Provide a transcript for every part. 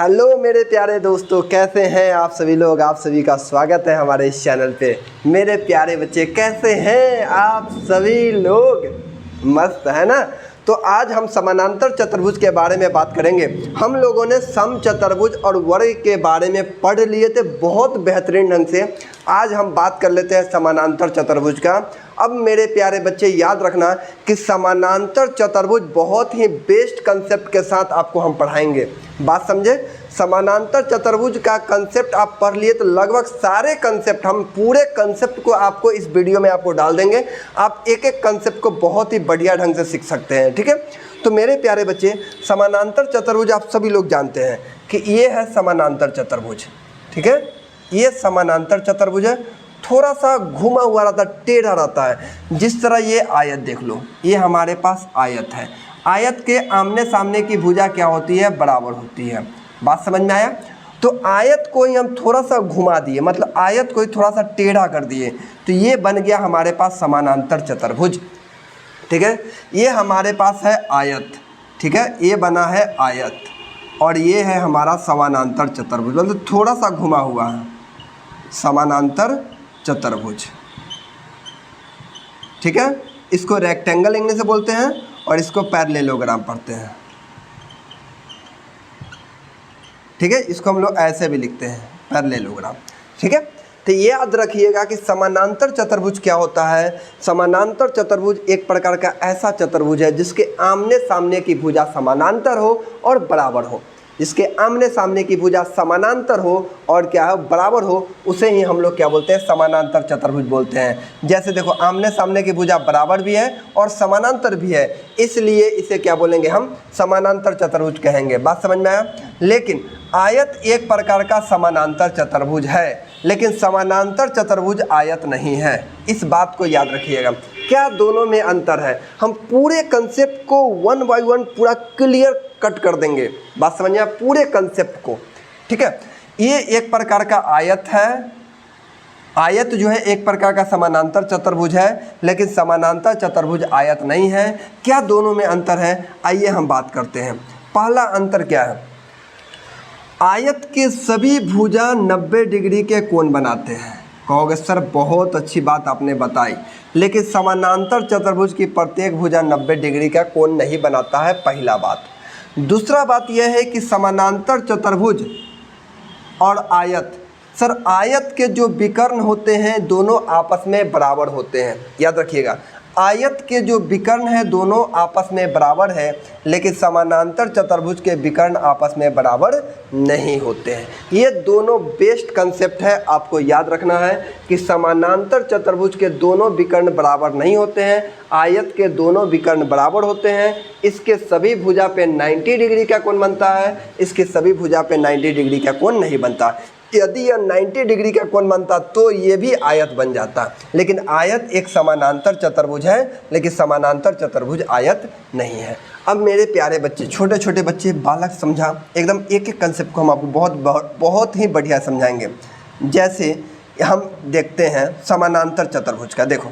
Hello मेरे प्यारे दोस्तों, कैसे हैं आप सभी लोग। आप सभी का स्वागत है हमारे इस चैनल पे। मेरे प्यारे बच्चे कैसे हैं आप सभी लोग, मस्त है ना। तो आज हम समानांतर चतुर्भुज के बारे में बात करेंगे। हम लोगों ने सम चतुर्भुज और वर्ग के बारे में पढ़ लिए थे बहुत बेहतरीन ढंग से। आज हम बात कर लेते हैं समानांतर चतुर्भुज का। अब मेरे प्यारे बच्चे याद रखना कि समानांतर चतुर्भुज बहुत ही बेस्ट कंसेप्ट के साथ आपको हम पढ़ाएंगे। बात समझे। समानांतर चतुर्भुज का कंसेप्ट आप पढ़ लिए तो लगभग सारे कंसेप्ट, हम पूरे कंसेप्ट को आपको इस वीडियो में आपको डाल देंगे। आप एक एक कंसेप्ट को बहुत ही बढ़िया ढंग से सीख सकते हैं। ठीक है। तो मेरे प्यारे बच्चे, समानांतर चतुर्भुज आप सभी लोग जानते हैं कि ये है समानांतर चतुर्भुज। ठीक है, ये समानांतर चतुर्भुज है। थोड़ा सा घुमा हुआ रहता है, टेढ़ा रहता है। जिस तरह ये आयत देख लो, ये हमारे पास आयत है। आयत के आमने सामने की भुजा क्या होती है, बराबर होती है। बात समझ में आया। तो आयत को ही हम थोड़ा सा घुमा दिए, मतलब आयत को ही थोड़ा सा टेढ़ा कर दिए, तो ये बन गया हमारे पास समानांतर चतुर्भुज। ठीक है, ये हमारे पास है आयत। ठीक है, ये बना है आयत और ये है हमारा समानांतर चतुर्भुज, मतलब थोड़ा सा घुमा हुआ है समानांतर चतुर्भुज। ठीक है, इसको रेक्टेंगल इंग्लिश से बोलते हैं और इसको पैरेललोग्राम पढ़ते हैं। ठीक है, इसको हम लोग ऐसे भी लिखते हैं, पैरेललोग्राम। ठीक है, तो ये याद रखिएगा कि समानांतर चतुर्भुज क्या होता है। समानांतर चतुर्भुज एक प्रकार का ऐसा चतुर्भुज है जिसके आमने सामने की भुजा समानांतर हो और बराबर हो। जिसके आमने सामने की भुजा समानांतर हो और क्या है, बराबर हो, उसे ही हम लोग क्या बोलते हैं, समानांतर चतुर्भुज बोलते हैं। जैसे देखो, आमने सामने की भुजा बराबर भी है और समानांतर भी है, इसलिए इसे क्या बोलेंगे, हम समानांतर चतुर्भुज कहेंगे। बात समझ में आया। लेकिन आयत एक प्रकार का समानांतर चतुर्भुज है, लेकिन समानांतर चतुर्भुज आयत नहीं है। इस बात को याद रखिएगा। क्या दोनों में अंतर है, हम पूरे कंसेप्ट को वन बाय वन पूरा क्लियर कट कर देंगे। बात समझिए, पूरे कंसेप्ट को। ठीक है, ये एक प्रकार का आयत है। आयत जो है एक प्रकार का समानांतर चतुर्भुज है, लेकिन समानांतर चतुर्भुज आयत नहीं है। क्या दोनों में अंतर है, आइए हम बात करते हैं। पहला अंतर क्या है, आयत के सभी भुजा 90 डिग्री के कोण बनाते हैं। कहोगे सर बहुत अच्छी बात आपने बताई, लेकिन समानांतर चतुर्भुज की प्रत्येक भुजा 90 डिग्री का कोण नहीं बनाता है, पहला बात। दूसरा बात यह है कि समानांतर चतुर्भुज और आयत, सर आयत के जो विकर्ण होते हैं दोनों आपस में बराबर होते हैं। याद रखिएगा, आयत के जो विकर्ण है दोनों आपस में बराबर है, लेकिन समानांतर चतुर्भुज के विकर्ण आपस में बराबर नहीं होते हैं। ये दोनों बेस्ट कंसेप्ट है, आपको याद रखना है कि समानांतर चतुर्भुज के दोनों विकर्ण बराबर नहीं होते हैं, आयत के दोनों विकर्ण बराबर होते हैं। इसके सभी भुजा पे 90 डिग्री का कोण बनता है, इसके सभी भुजा पे 90 डिग्री का कोण नहीं बनता। यदि यह 90 डिग्री का कोण बनता तो ये भी आयत बन जाता, लेकिन आयत एक समानांतर चतुर्भुज है, लेकिन समानांतर चतुर्भुज आयत नहीं है। अब मेरे प्यारे बच्चे, छोटे छोटे बच्चे, बालक, समझा एकदम एक एक कंसेप्ट को हम आपको बहुत ही बढ़िया समझाएंगे। जैसे हम देखते हैं समानांतर चतुर्भुज का। देखो,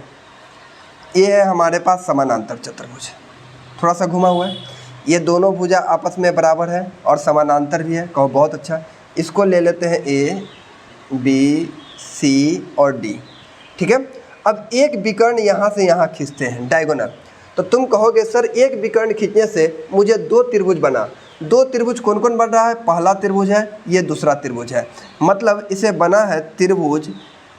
ये है हमारे पास समानांतर चतुर्भुज, थोड़ा सा घुमा हुआ है। ये दोनों भुजा आपस में बराबर है और समानांतर भी है। कहो बहुत अच्छा। इसको ले लेते हैं ए, बी, सी और डी। ठीक है, अब एक विकर्ण यहाँ से यहाँ खींचते हैं, डायगोनल। तो तुम कहोगे सर एक विकर्ण खींचने से मुझे दो त्रिभुज बना। दो त्रिभुज कौन कौन बन रहा है, पहला त्रिभुज है, ये दूसरा त्रिभुज है, मतलब इसे बना है त्रिभुज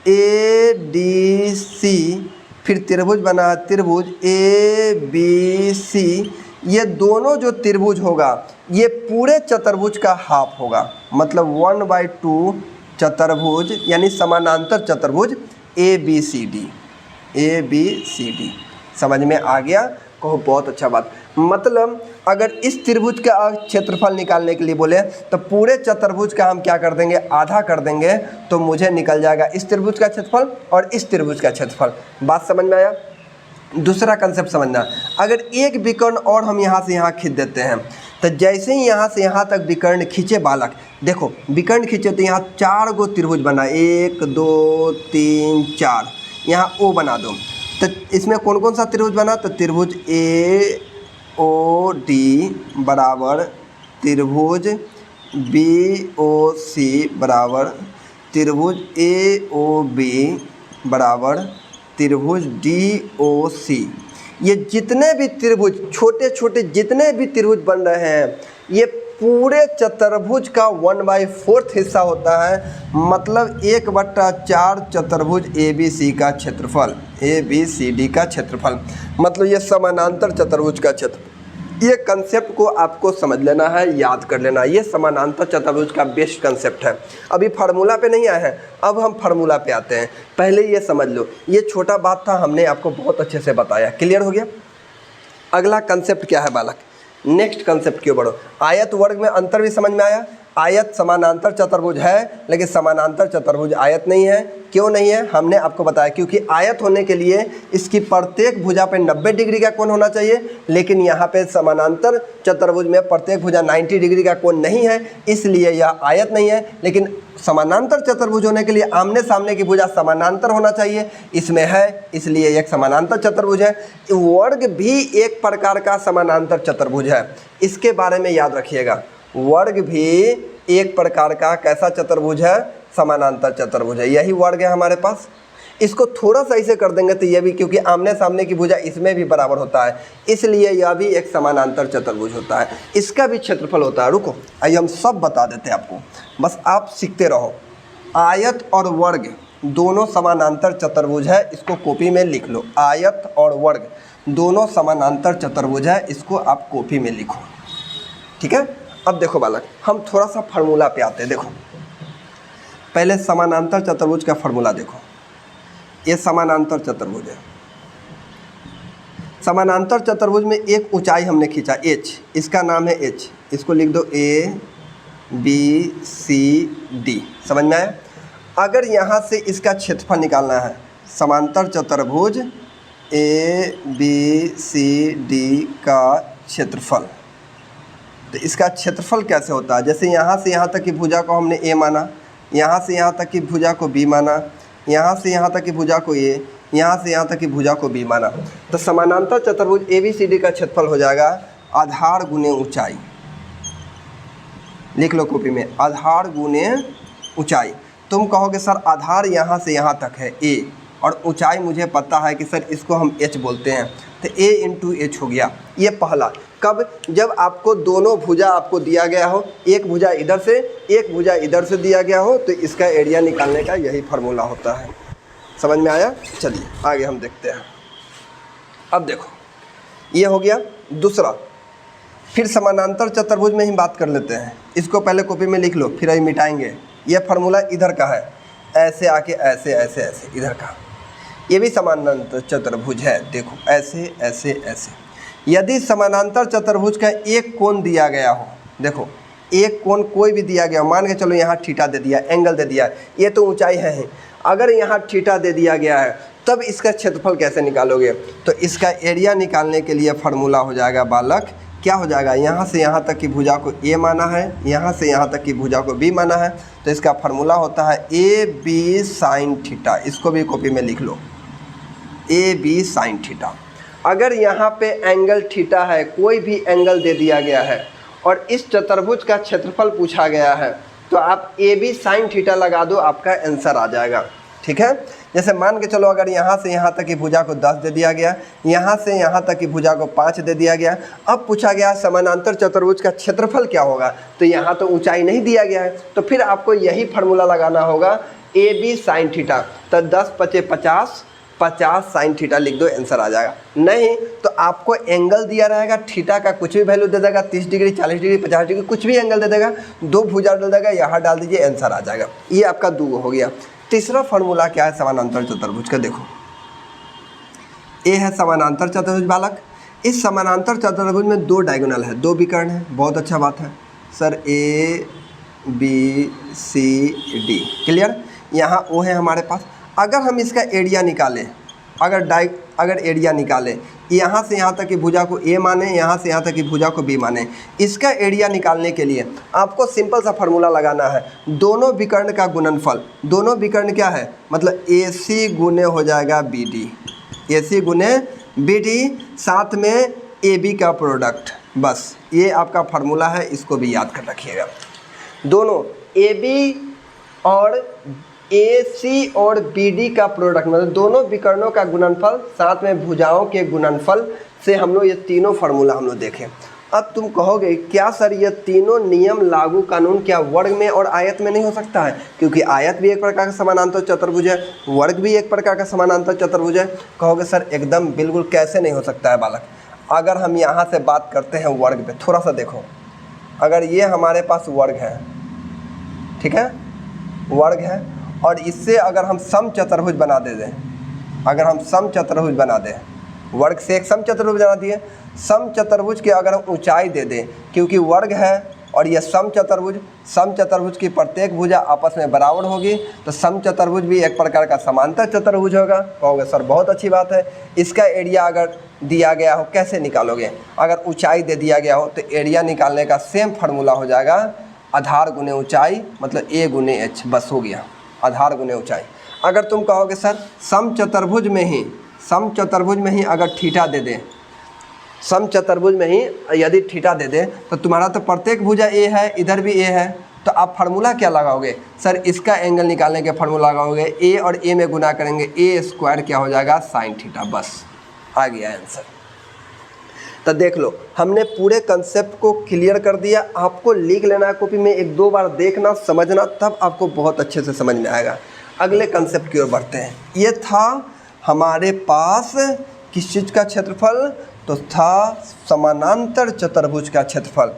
ए डी सी, फिर त्रिभुज बना है त्रिभुज ए बी सी। ये दोनों जो त्रिभुज होगा ये पूरे चतुर्भुज का हाफ होगा, मतलब 1/2 चतुर्भुज, यानी समानांतर चतुर्भुज ए बी सी डी। समझ में आ गया। कहो बहुत अच्छा बात। मतलब अगर इस त्रिभुज का क्षेत्रफल निकालने के लिए बोले तो पूरे चतुर्भुज का हम क्या कर देंगे, आधा कर देंगे, तो मुझे निकल जाएगा इस त्रिभुज का क्षेत्रफल और इस त्रिभुज का क्षेत्रफल। बात समझ में आया। दूसरा कंसेप्ट समझना, अगर एक विकर्ण और हम यहाँ से यहाँ खींच देते हैं, तो जैसे ही यहाँ से यहाँ तक विकर्ण खींचे बालक, देखो विकर्ण खींचे तो यहाँ 4 गो त्रिभुज बना, 1 2 3 4, यहाँ ओ बना दो। तो इसमें कौन कौन सा त्रिभुज बना, तो त्रिभुज ए ओ डी बराबर त्रिभुज BOC बराबर त्रिभुज AOB बराबर त्रिभुज DOC। ये जितने भी त्रिभुज, छोटे छोटे जितने भी त्रिभुज बन रहे हैं, ये पूरे चतुर्भुज का 1/4 हिस्सा होता है, मतलब 1/4 चतुर्भुज ABC का क्षेत्रफल, ABCD का क्षेत्रफल, मतलब ये समानांतर चतुर्भुज का क्षेत्र। ये कंसेप्ट को आपको समझ लेना है, याद कर लेना है। ये समानांतर चतुर्भुज का बेस्ट कंसेप्ट है। अभी फार्मूला पे नहीं आए हैं, अब हम फार्मूला पे आते हैं। पहले ये समझ लो, ये छोटा बात था, हमने आपको बहुत अच्छे से बताया। क्लियर हो गया? अगला कंसेप्ट क्या है बालक? नेक्स्ट कंसेप्ट क्यों बढ़ो। आयत वर्ग में अंतर भी समझ में आया। आयत समानांतर चतुर्भुज है, लेकिन समानांतर चतुर्भुज आयत नहीं है। क्यों नहीं है? हमने आपको बताया, क्योंकि आयत होने के लिए इसकी प्रत्येक भुजा पे 90 डिग्री का कोण होना चाहिए, लेकिन यहाँ पे समानांतर चतुर्भुज में प्रत्येक भुजा 90 डिग्री का कोण नहीं है, इसलिए यह आयत नहीं है। लेकिन समानांतर चतुर्भुज होने के लिए आमने सामने की भुजा समानांतर होना चाहिए, इसमें है, इसलिए एक समानांतर चतुर्भुज है। वर्ग भी एक प्रकार का समानांतर चतुर्भुज है, इसके बारे में याद रखिएगा। वर्ग भी एक प्रकार का कैसा चतुर्भुज है? समानांतर चतुर्भुज है। यही वर्ग है हमारे पास। इसको थोड़ा सा ऐसे कर देंगे तो ये भी, क्योंकि आमने सामने की भुजा इसमें भी बराबर होता है, इसलिए यह भी एक समानांतर चतुर्भुज होता है। इसका भी क्षेत्रफल होता है। रुको, आइए हम सब बता देते हैं आपको, बस आप सीखते रहो। आयत और वर्ग दोनों समानांतर चतुर्भुज है, इसको कॉपी में लिख लो। आयत और वर्ग दोनों समानांतर चतुर्भुज है, इसको आप कॉपी में लिखो। ठीक है? अब देखो बालक, हम थोड़ा सा फार्मूला पे आते हैं। देखो, पहले समानांतर चतुर्भुज का फार्मूला देखो। ये समानांतर चतुर्भुज है। समानांतर चतुर्भुज में एक ऊंचाई हमने खींचा h, इसका नाम है h, इसको लिख दो ABCD। समझ में आया? अगर यहाँ से इसका क्षेत्रफल निकालना है, समांतर चतुर्भुज ABCD का क्षेत्रफल, तो इसका क्षेत्रफल कैसे होता है? जैसे यहाँ से यहाँ तक की भुजा को हमने A माना, यहाँ से यहाँ तक की भुजा को B माना, यहाँ से यहाँ तक की भुजा को A, यहाँ से यहाँ तक की भुजा को B माना, तो समानांतर चतुर्भुज ABCD का क्षेत्रफल हो जाएगा आधार गुने ऊंचाई। लिख लो कॉपी में, आधार गुने ऊंचाई। तुम कहोगे सर आधार यहाँ से यहाँ तक है A, और ऊंचाई मुझे पता है कि सर इसको हम h बोलते हैं, तो A इंटू h हो गया। ये पहला। कब? जब आपको दोनों भुजा आपको दिया गया हो, एक भुजा इधर से एक भुजा इधर से दिया गया हो, तो इसका एरिया निकालने का यही फार्मूला होता है। समझ में आया? चलिए आगे हम देखते हैं। अब देखो, ये हो गया दूसरा। फिर समानांतर चतुर्भुज में ही बात कर लेते हैं। इसको पहले कॉपी में लिख लो, फिर अभी मिटाएंगे। ये फार्मूला इधर का है, ऐसे आके ऐसे ऐसे ऐसे इधर का। ये भी समानांतर चतुर्भुज है। देखो, ऐसे ऐसे ऐसे। यदि समानांतर चतुर्भुज का एक कोण दिया गया हो, देखो एक कोण कोई भी दिया गया, मान के चलो यहाँ थीटा दे दिया, एंगल दे दिया, ये तो ऊंचाई है ही। अगर यहाँ थीटा दे दिया गया है, तब इसका क्षेत्रफल कैसे निकालोगे? तो इसका एरिया निकालने के लिए फार्मूला हो जाएगा बालक, क्या हो जाएगा? यहाँ से यहाँ तक की भुजा को A माना है, यहाँ से यहाँ तक की भुजा को B माना है, तो इसका फार्मूला होता है AB साइन थीटा। इसको भी कॉपी में लिख लो, AB साइन थीटा। अगर यहाँ पे एंगल थीटा है, कोई भी एंगल दे दिया गया है, और इस चतुर्भुज का क्षेत्रफल पूछा गया है, तो आप AB साइन थीटा लगा दो, आपका आंसर आ जाएगा। ठीक है? जैसे मान के चलो, अगर यहाँ से यहाँ तक की भुजा को 10 दे दिया गया, यहाँ से यहाँ तक की भुजा को 5 दे दिया गया। अब पूछा गया समानांतर चतुर्भुज का क्षेत्रफल क्या होगा, तो यहाँ तो ऊंचाई नहीं दिया गया है, तो फिर आपको यही फार्मूला लगाना होगा, AB साइन थीटा। तो 10 × 50, 50 साइन थीटा लिख दो, आंसर आ जाएगा। नहीं तो आपको एंगल दिया रहेगा, थीटा का कुछ भी वैल्यू दे देगा, 30 डिग्री, 40 डिग्री, 50 डिग्री, कुछ भी एंगल दे देगा, दो भुजा डाल देगा, यहाँ डाल दीजिए, आंसर आ जाएगा। ये आपका 2 हो गया। तीसरा फार्मूला क्या है समानांतर चतुर्भुज का? देखो, ए है समानांतर चतुर्भुज बालक। इस समानांतर चतुर्भुज में 2 डायगोनल है, 2 विकर्ण है। बहुत अच्छा बात है सर, ABCD क्लियर। यहाँ O है हमारे पास। अगर हम इसका एरिया निकालें, अगर एरिया निकालें, यहाँ से यहाँ तक की भुजा को A माने, यहाँ से यहाँ तक की भुजा को B माने, इसका एरिया निकालने के लिए आपको सिंपल सा फार्मूला लगाना है, दोनों विकर्ण का गुणनफल। दोनों विकर्ण क्या है? मतलब AC गुने हो जाएगा BD, AC गुने BD, साथ में AB का प्रोडक्ट। बस ये आपका फार्मूला है, इसको भी याद कर रखिएगा। दोनों AB और AC और BD का प्रोडक्ट, मतलब दोनों विकर्णों का गुणनफल साथ में भुजाओं के गुणनफल से हम लोग ये तीनों फार्मूला हम लोग देखें। अब तुम कहोगे क्या सर ये तीनों नियम लागू कानून क्या वर्ग में और आयत में नहीं हो सकता है? क्योंकि आयत भी एक प्रकार का समानांतर चतुर्भुज है, वर्ग भी एक प्रकार का समानांतर चतुर्भुज है। कहोगे सर एकदम बिल्कुल कैसे नहीं हो सकता है बालक? अगर हम यहाँ से बात करते हैं वर्ग पे, थोड़ा सा देखो, अगर ये हमारे पास वर्ग है, ठीक है, वर्ग है, और इससे अगर हम सम चतुर्भुज बना दे दें, अगर हम सम चतुर्भुज बना दें, वर्ग से एक सम चतुर्भुज बना दिए, सम चतुर्भुज की अगर हम ऊंचाई दे दें, क्योंकि वर्ग है और यह सम चतुर्भुज की प्रत्येक भुजा आपस में बराबर होगी, तो सम चतुर्भुज भी एक प्रकार का समांतर चतुर्भुज होगा। कहोगे सर बहुत अच्छी बात है, इसका एरिया अगर दिया गया हो कैसे निकालोगे? अगर ऊंचाई दे दिया गया हो तो एरिया निकालने का सेम फार्मूला हो जाएगा आधार गुने ऊंचाई, मतलब A गुने H, बस हो गया, आधार गुने ऊंचाई। अगर तुम कहोगे सर सम चतुर्भुज में ही अगर थीटा दे दें, सम चतुर्भुज में ही यदि थीटा दे दें, तो तुम्हारा तो प्रत्येक भुजा A है, इधर भी A है, तो आप फार्मूला क्या लगाओगे? सर इसका एंगल निकालने के फार्मूला लगाओगे, A और A में गुना करेंगे, A स्क्वायर क्या हो जाएगा? साइन थीटा, बस आ गया आंसर। तो देख लो हमने पूरे कंसेप्ट को क्लियर कर दिया। आपको लिख लेना है कॉपी में, एक दो बार देखना समझना, तब आपको बहुत अच्छे से समझ में आएगा। अगले कंसेप्ट की ओर बढ़ते हैं। ये था हमारे पास किस चीज़ का क्षेत्रफल? तो था समानांतर चतुर्भुज का क्षेत्रफल।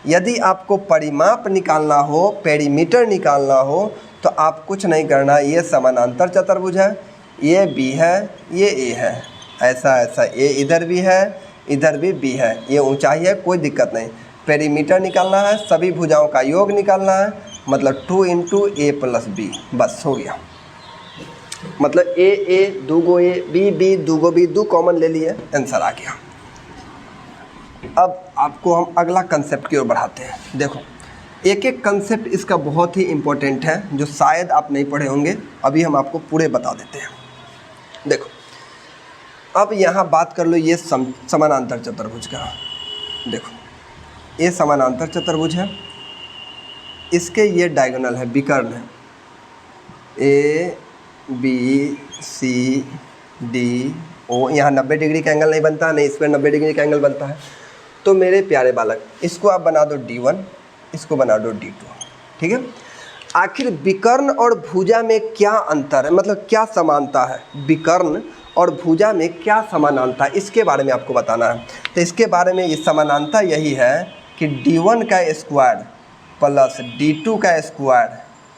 यदि आपको परिमाप निकालना हो, पेरीमीटर निकालना हो, तो आप कुछ नहीं करना, ये समानांतर चतुर्भुज है, ये B है, ये A है, ऐसा ऐसा A इधर भी है, इधर भी B है, ये ऊंचाई है, कोई दिक्कत नहीं। पेरीमीटर निकालना है, सभी भुजाओं का योग निकालना है, मतलब 2 × A + B, बस हो गया। मतलब A दूगो A, B दूगो B, दो कॉमन ले लिए, आंसर आ गया। अब आपको हम अगला कंसेप्ट की ओर बढ़ाते हैं। देखो एक एक कंसेप्ट इसका बहुत ही इम्पोर्टेंट है, जो शायद आप नहीं पढ़े होंगे, अभी हम आपको पूरे बता देते हैं। देखो अब यहाँ बात कर लो ये समानांतर चतुर्भुज का। देखो ये समानांतर चतुर्भुज है, इसके ये डायगोनल है, विकर्ण है, ABCDO। यहाँ 90 डिग्री का एंगल नहीं बनता है, नहीं इस पर 90 डिग्री का एंगल बनता है। तो मेरे प्यारे बालक, इसको आप बना दो D1, इसको बना दो D2, ठीक है। आखिर विकर्ण और भुजा में क्या अंतर है, मतलब क्या समानता है? विकर्ण और भुजा में क्या समानांता है, इसके बारे में आपको बताना है। तो इसके बारे में ये समानांता यही है कि D1 का स्क्वायर प्लस D2 का स्क्वायर,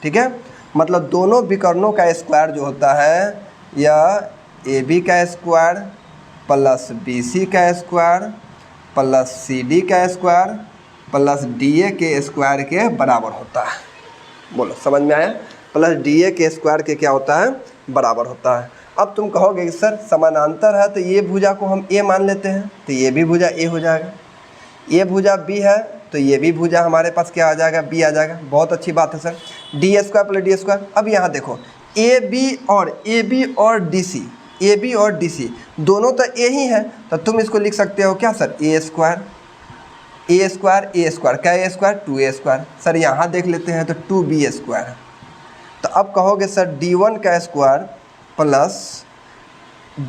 ठीक है, मतलब दोनों विकर्णों का स्क्वायर जो होता है, यह AB का स्क्वायर प्लस BC का स्क्वायर प्लस CD का स्क्वायर प्लस DA के स्क्वायर के बराबर होता है। बोलो समझ में आया? प्लस DA के स्क्वायर के क्या होता है? बराबर होता है। अब तुम कहोगे कि सर समानांतर है तो ये भुजा को हम A मान लेते हैं, तो ये भी भुजा A हो जाएगा। ये भुजा B है तो ये भी भुजा हमारे पास क्या आ जाएगा? B आ जाएगा। बहुत अच्छी बात है sir, D square plus D square. अब यहाँ देखो AB और DC दोनों तो A ही है, तो तुम इसको लिख सकते हो क्या सर? A स्क्वायर क्या A square? 2A square. Sir यहाँ देख लेते हैं तो 2B स्क्वायर है। तो अब कहोगे सर D1 का स्क्वायर प्लस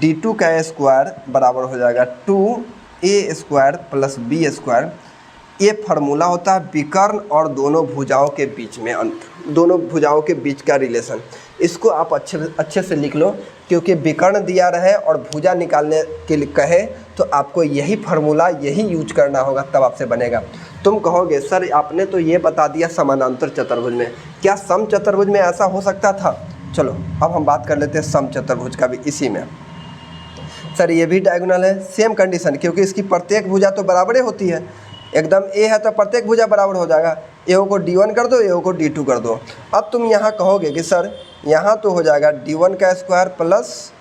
D2 का स्क्वायर बराबर हो जाएगा 2A square plus B square. ये फार्मूला होता है विकर्ण और दोनों भुजाओं के बीच में अंतर, दोनों भुजाओं के बीच का रिलेशन। इसको आप अच्छे से लिख लो, क्योंकि विकर्ण दिया रहे और भुजा निकालने के लिए कहे तो आपको यही फार्मूला यही यूज करना होगा, तब आपसे बनेगा। तुम कहोगे सर आपने तो ये बता दिया समानांतर चतुर्भुज में, क्या सम चतुर्भुज में ऐसा हो सकता था? चलो अब हम बात कर लेते हैं सम चतुर्भुज का भी। इसी में सर ये भी डायगोनल है, सेम कंडीशन, क्योंकि इसकी प्रत्येक भुजा तो बराबर होती है। एकदम A है तो प्रत्येक भुजा बराबर हो जाएगा। A को D1 कर दो, A को D2 कर दो। अब तुम यहाँ कहोगे कि सर यहाँ तो हो जाएगा D1 का स्क्वायर प्लस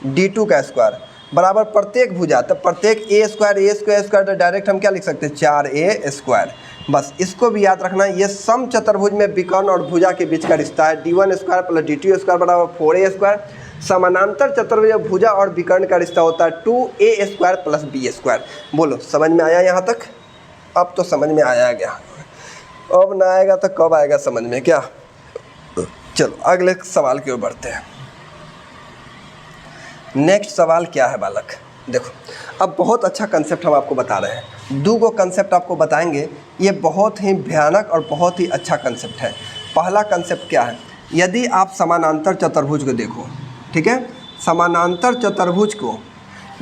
D2 का स्क्वायर बराबर प्रत्येक भुजा, तो प्रत्येक A स्क्वायर तो डायरेक्ट हम क्या लिख सकते हैं? 4A square. बस इसको भी याद रखना, ये सम चतुर्भुज में विकर्ण और भुजा के बीच का रिश्ता है। D1 square plus D2 square बराबर 4A स्क्वायर। समानांतर चतुर्भुज भुजा और विकर्ण का रिश्ता होता है 2A square plus B square. बोलो समझ में आया यहाँ तक? अब तो समझ में आया गया। अब ना आएगा तो कब आएगा समझ में क्या। चलो अगले सवाल की ओर बढ़ते हैं। नेक्स्ट सवाल क्या है बालक, देखो अब बहुत अच्छा कंसेप्ट हम आपको बता रहे हैं, 2 कंसेप्ट आपको बताएंगे, ये बहुत ही भयानक और बहुत ही अच्छा कंसेप्ट है। पहला कंसेप्ट क्या है, यदि आप समानांतर चतुर्भुज को देखो, ठीक है, समानांतर चतुर्भुज को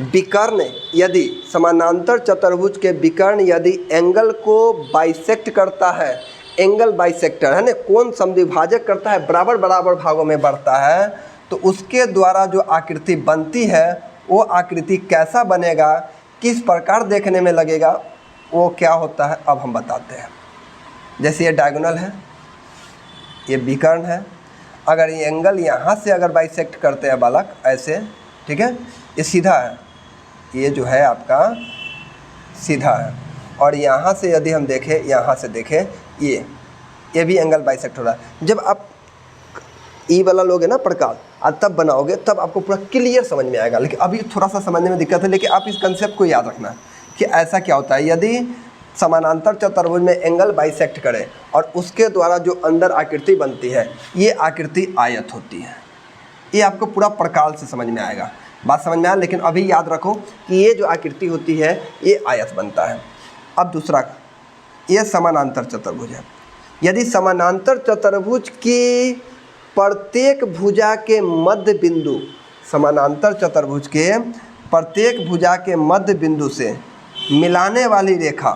विकर्ण, यदि समानांतर चतुर्भुज के विकर्ण यदि एंगल को बाइसेक्ट करता है, एंगल बाइसेक्टर है ना, कोण समद्विभाजक करता है, बराबर बराबर भागों में बढ़ता है, तो उसके द्वारा जो आकृति बनती है वो आकृति कैसा बनेगा, किस प्रकार देखने में लगेगा, वो क्या होता है अब हम बताते हैं। जैसे ये डायगोनल है, ये विकर्ण है, अगर ये एंगल यहाँ से अगर बाइसेक्ट करते हैं बालक ऐसे, ठीक है, ये सीधा है, ये जो है आपका सीधा है, और यहाँ से यदि हम देखें, यहाँ से देखें, ये भी एंगल बाइसेक्ट हो रहा है। जब आप ई वाला लोगे ना प्रकार, और तब बनाओगे तब आपको पूरा क्लियर समझ में आएगा, लेकिन अभी थोड़ा सा समझने में दिक्कत है। लेकिन आप इस कंसेप्ट को याद रखना कि ऐसा क्या होता है, यदि समानांतर चतुर्भुज में एंगल बाइसेक्ट करे और उसके द्वारा जो अंदर आकृति बनती है, ये आकृति आयत होती है। ये आपको पूरा प्रकार से समझ में आएगा, बात समझ में आया। लेकिन अभी याद रखो कि ये जो आकृति होती है ये आयत बनता है। अब दूसरा, ये समानांतर चतुर्भुज है, यदि समानांतर चतुर्भुज की प्रत्येक भुजा के मध्य बिंदु, समानांतर चतुर्भुज के प्रत्येक भुजा के मध्य बिंदु से मिलाने वाली रेखा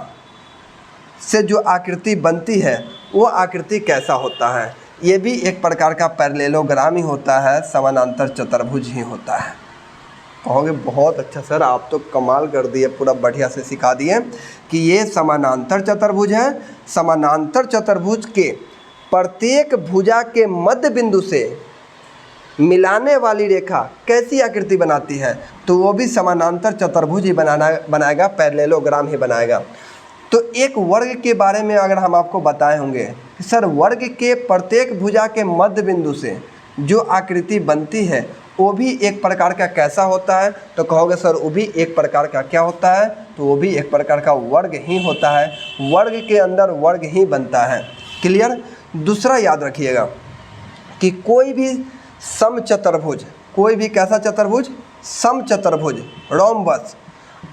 से जो आकृति बनती है वो आकृति कैसा होता है, ये भी एक प्रकार का पैरेललोग्राम ही होता है, समानांतर चतुर्भुज ही होता है। कहोगे बहुत अच्छा सर, आप तो कमाल कर दिए, पूरा बढ़िया से सिखा दिए कि ये समानांतर चतुर्भुज है। समानांतर चतुर्भुज के प्रत्येक भुजा के मध्य बिंदु से मिलाने वाली रेखा कैसी आकृति बनाती है, तो वो भी समानांतर चतुर्भुज ही बनाएगा, पैरेललोग्राम ही बनाएगा। तो एक वर्ग के बारे में अगर हम आपको बताए होंगे कि सर वर्ग के प्रत्येक भुजा के मध्य बिंदु से जो आकृति बनती है वो भी एक प्रकार का कैसा होता है, तो कहोगे सर वो भी एक प्रकार का क्या होता है, तो वो भी एक प्रकार का वर्ग ही होता है, वर्ग के अंदर वर्ग ही बनता है। क्लियर। दूसरा याद रखिएगा कि कोई भी समचतुर्भुज, कोई भी कैसा चतुर्भुज, समचतुर्भुज, रोम्बस,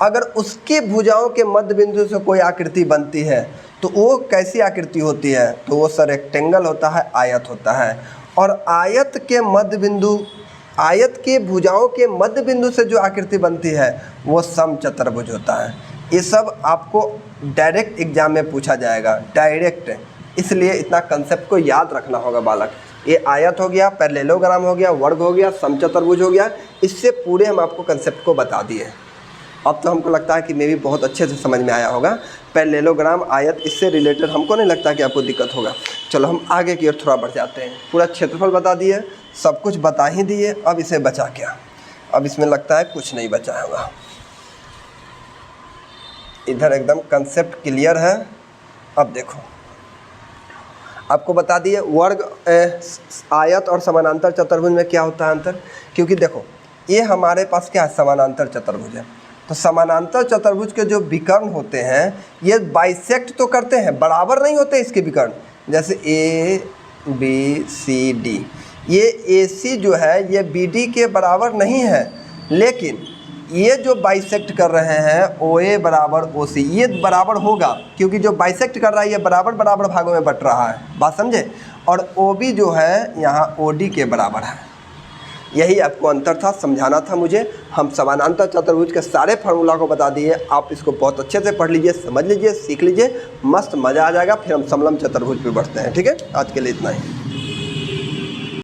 अगर उसके भुजाओं के मध्य बिंदु से कोई आकृति बनती है तो वो कैसी आकृति होती है, तो वो सर रेक्टेंगल होता है, आयत होता है। और आयत के मध्य बिंदु, आयत के भुजाओं के मध्य बिंदु से जो आकृति बनती है वो समचतुर्भुज होता है। ये सब आपको डायरेक्ट एग्जाम में पूछा जाएगा, डायरेक्ट, इसलिए इतना कंसेप्ट को याद रखना होगा बालक। ये आयत हो गया, पैरेललोग्राम हो गया, वर्ग हो गया, समचतुर्भुज हो गया, इससे पूरे हम आपको कंसेप्ट को बता दिए। अब तो हमको लगता है कि मे भी बहुत अच्छे से समझ में आया होगा। पैरेललोग्राम, आयत, इससे रिलेटेड हमको नहीं लगता कि आपको दिक्कत होगा। चलो हम आगे की ओर थोड़ा बढ़ जाते हैं। पूरा क्षेत्रफल बता दिए, सब कुछ बता ही दिए, अब इसे बचा क्या, अब इसमें लगता है कुछ नहीं बचा होगा। इधर एकदम कंसेप्ट क्लियर है। अब देखो आपको बता दिए वर्ग, आयत और समानांतर चतुर्भुज में क्या होता है अंतर, क्योंकि देखो ये हमारे पास क्या है, समानांतर चतुर्भुज है। तो समानांतर चतुर्भुज के जो विकर्ण होते हैं ये बाइसेक्ट तो करते हैं, बराबर नहीं होते इसके विकर्ण। जैसे ए बी सी डी, ये ए सी जो है ये बी डी के बराबर नहीं है, लेकिन ये जो बाइसेक्ट कर रहे हैं ओ ए बराबर ओ सी, ये बराबर होगा क्योंकि जो बाइसेक्ट कर रहा है ये बराबर बराबर भागों में बट रहा है, बात समझे। और ओ बी जो है यहाँ ओ डी के बराबर है। यही आपको अंतर था, समझाना था मुझे। हम समानांतर चतुर्भुज के सारे फार्मूला को बता दिए, आप इसको बहुत अच्छे से पढ़ लीजिए, समझ लीजिए, सीख लीजिए, मस्त मज़ा आ जाएगा। फिर हम समलम चतुर्भुज पे बढ़ते हैं। ठीक है, आज के लिए इतना ही।